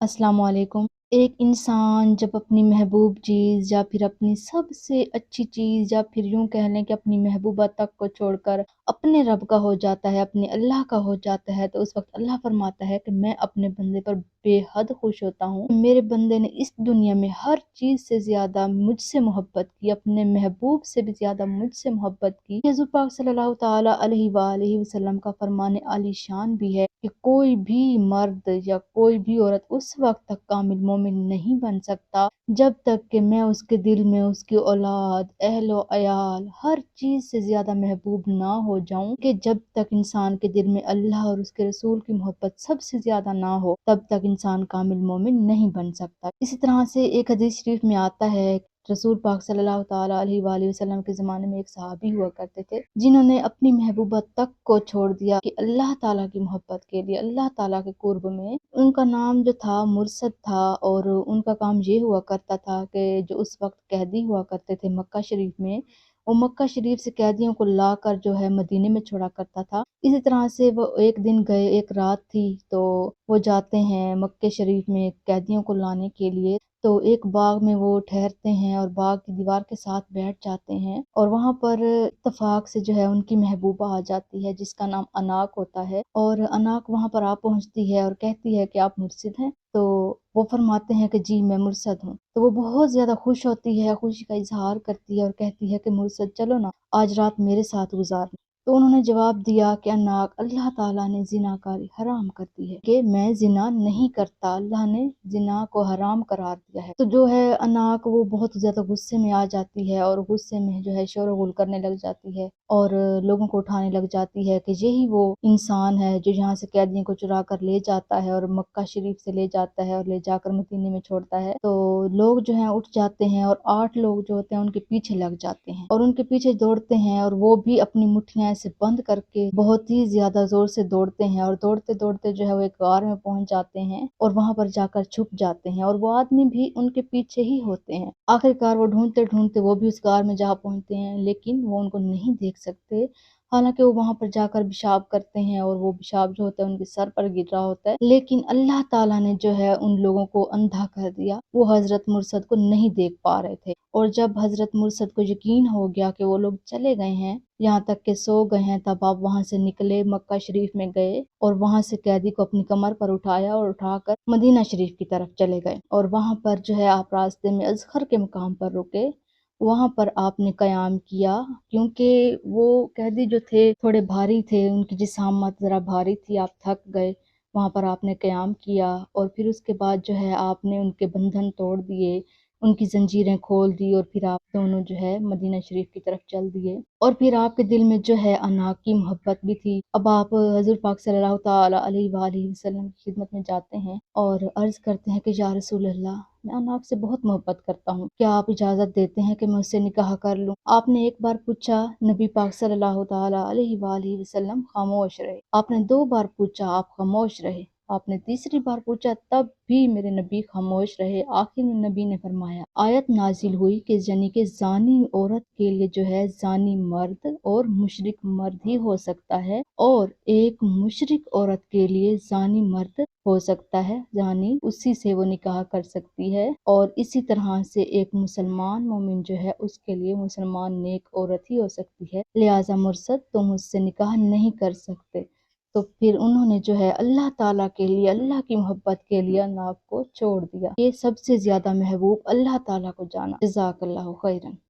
अस्सलाम वालेकुम। एक इंसान जब अपनी महबूब चीज़ या फिर अपनी सबसे अच्छी चीज़ या फिर यूँ कह लें कि अपनी महबूबा तक को छोड़कर अपने रब का हो जाता है, अपने अल्लाह का हो जाता है, तो उस वक़्त अल्लाह फ़रमाता है कि मैं अपने बंदे पर बेहद खुश होता हूँ। मेरे बंदे ने इस दुनिया में हर चीज़ से ज़्यादा मुझसे मोहब्बत की, अपने महबूब से भी ज़्यादा मुझसे मोहब्बत की। हुज़ूर पाक सल्लल्लाहु तआला अलैहि वसल्लम का फ़रमान आलीशान भी है कि कोई भी मर्द या कोई भी औरत उस वक़्त तक कामिल मोमिन नहीं बन सकता जब तक कि मैं उसके दिल में उसकी औलाद, अहलो-अयाल हर चीज़ से ज़्यादा महबूब ना हो जाऊँ कि जब तक इंसान के दिल में अल्लाह और उसके रसूल की मोहब्बत सबसे ज़्यादा ना हो, तब तक इंसान कामिल मोमिन नहीं बन सकता। इसी तरह से एक हदीस शरीफ में आता है रसूल पाक सल्लल्लाहु तआला अलैहि वसल्लम के ज़माने में एक सहाबी हुआ करते थे, जिन्होंने अपनी महबूबा तक को छोड़ दिया कि अल्लाह ताला की मोहब्बत के लिए, अल्लाह ताला के कुर्ब में। उनका नाम जो था मुर्सद था और उनका काम ये हुआ करता था कि जो उस वक़्त कैदी हुआ करते थे मक्का शरीफ में, वो मक्का शरीफ से कैदियों को लाकर जो है मदीने में छोड़ा करता था। इसी तरह से वो एक दिन गए, एक रात थी, तो वो जाते हैं मक्के शरीफ में कैदियों को लाने के लिए। तो एक बाग में वो ठहरते हैं और बाग की दीवार के साथ बैठ जाते हैं और वहाँ पर इत्तेफ़ाक से जो है उनकी महबूबा आ जाती है जिसका नाम अनाक होता है और अनाक वहाँ पर आ पहुँचती है और कहती है कि आप मुर्शिद हैं? तो वो फरमाते हैं कि जी मैं मुर्शिद हूँ। तो वो बहुत ज़्यादा खुश होती है, खुशी का इज़हार करती है और कहती है कि मुर्शिद चलो ना आज रात मेरे साथ गुज़ारना। तो उन्होंने जवाब दिया कि अनाक अल्लाह ताला ने ज़िनाकारी हराम कर दी है कि मैं ज़िना नहीं करता, अल्लाह ने ज़िना को हराम करार दिया है। तो जो है अनाक वो बहुत ज़्यादा गुस्से में आ जाती है और गुस्से में जो है शोर-गुल करने लग जाती है और लोगों को उठाने लग जाती है कि यही वो इंसान है जो यहाँ से कैदियों को चुरा कर ले जाता है और मक्का शरीफ से ले जाता है और ले जाकर मदीने में छोड़ता है। तो लोग जो हैं उठ जाते हैं और 8 लोग जो होते हैं उनके पीछे लग जाते हैं और उनके पीछे दौड़ते हैं और वो भी अपनी मुट्ठियाँ ऐसे बंद करके बहुत ही ज़्यादा ज़ोर से दौड़ते हैं और दौड़ते-दौड़ते जो है वो एक गार में पहुँच जाते हैं और वहाँ पर जाकर छुप जाते हैं और वो आदमी भी उनके पीछे ही होते हैं। आखिरकार वो ढूँढते-ढूँढते वो भी उस गार में जा पहुँचते हैं लेकिन वो उनको नहीं देख सकते। हालाँकि वो वहाँ पर जाकर पेशाब करते हैं और वो पेशाब जो होता है उनके सर पर गिर रहा होता है। लेकिन अल्लाह ताला ने जो है उन लोगों को अंधा कर दिया। वो हज़रत मुर्सद को नहीं देख पा रहे थे और जब हज़रत मुर्सद को यकीन हो गया कि वो लोग चले गए हैं, यहाँ तक के सो गए हैं, तब आप वहाँ से निकले, मक्का शरीफ में गए और वहाँ से कैदी को अपनी कमर पर उठाया और उठाकर मदीना शरीफ की तरफ चले गए और वहाँ पर जो है आप रास्ते में अज़खर के मकाम पर रुके। वहाँ पर आपने क़याम किया क्योंकि वो कैदी जो थे थोड़े भारी थे, उनकी जिसामत ज़रा भारी थी, आप थक गए। वहाँ पर आपने क़याम किया और फिर उसके बाद जो है आपने उनके बंधन तोड़ दिए, उनकी ज़ंजीरें खोल दी और फिर आप दोनों जो है मदीना शरीफ की तरफ चल दिए और फिर आपके दिल में जो है अनाक की मोहब्बत भी थी। अब आप हज़ूर पाक सल्लल्लाहु तआला अलैहि वसल्लम की खिदमत में जाते हैं और अर्ज़ करते हैं कि या रसूल अल्लाह, मैं अनाक से बहुत मोहब्बत करता हूँ। क्या आप इजाज़त देते हैं कि मैं उससे निकाह कर लूँ? आपने एक बार पूछा, नबी पाक सल्लल्लाहु तआला अलैहि वसल्लम खामोश रहे। आपने 2 बार पूछा, आप खामोश रहे। आपने तीसरी बार पूछा, तब भी मेरे नबी खामोश रहे। आखिर में नबी ने फरमाया, आयत नाज़िल हुई कि यानी कि ज़ानी औरत के लिए जो है ज़ानी मर्द और मुशरिक मर्द ही हो सकता है और एक मुशरिक औरत के लिए ज़ानी मर्द हो सकता है, यानी उसी से वो निकाह कर सकती है और इसी तरह से एक मुसलमान मोमिन जो है उसके लिए मुसलमान नेक औरत ही हो सकती है। लिहाजा मुर्सद तुम उससे निकाह नहीं कर सकते। तो फिर उन्होंने जो है अल्लाह ताला के लिए, अल्लाह की मोहब्बत के लिए अनाक को छोड़ दिया। ये सबसे ज़्यादा महबूब अल्लाह ताला को जाना। जज़ाकल्लाहु खैरन।